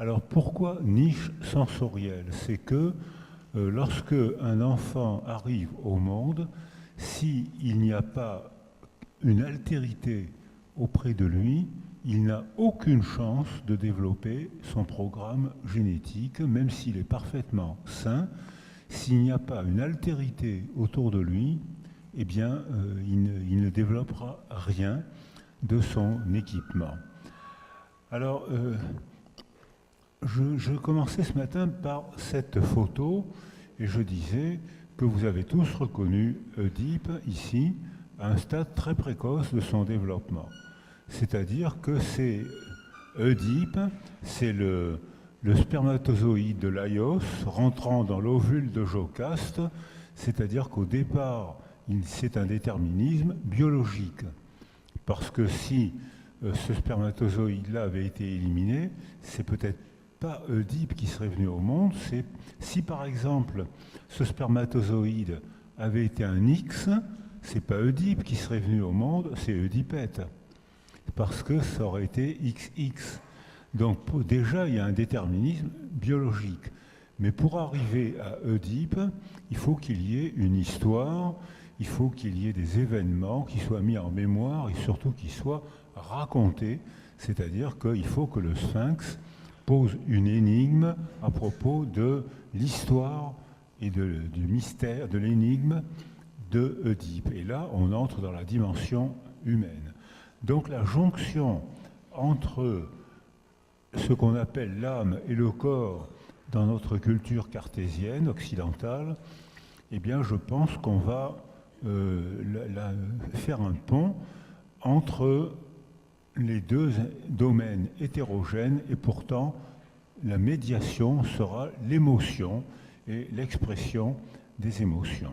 Alors pourquoi niche sensorielle? C'est que lorsque un enfant arrive au monde, s'il n'y a pas une altérité auprès de lui, il n'a aucune chance de développer son programme génétique, même s'il est parfaitement sain. S'il n'y a pas une altérité autour de lui, eh bien, il ne développera rien de son équipement. Alors, je commençais ce matin par cette photo et je disais que vous avez tous reconnu Oedipe ici à un stade très précoce de son développement. C'est-à-dire que c'est Oedipe, c'est le spermatozoïde de Laios rentrant dans l'ovule de Jocaste, c'est-à-dire qu'au départ, c'est un déterminisme biologique. Parce que si ce spermatozoïde-là avait été éliminé, c'est peut-être pas Oedipe qui serait venu au monde, c'est si par exemple ce spermatozoïde avait été un X, c'est pas Oedipe qui serait venu au monde, c'est Oedipette. Parce que ça aurait été XX. Donc déjà, il y a un déterminisme biologique. Mais pour arriver à Oedipe, il faut qu'il y ait une histoire, il faut qu'il y ait des événements qui soient mis en mémoire et surtout qui soient racontés. C'est-à-dire qu'il faut que le Sphinx pose une énigme à propos de l'histoire et du mystère, de l'énigme de Oedipe. Et là, on entre dans la dimension humaine. Donc la jonction entre ce qu'on appelle l'âme et le corps dans notre culture cartésienne, occidentale, eh bien je pense qu'on va faire un pont entre les deux domaines hétérogènes et pourtant la médiation sera l'émotion et l'expression des émotions.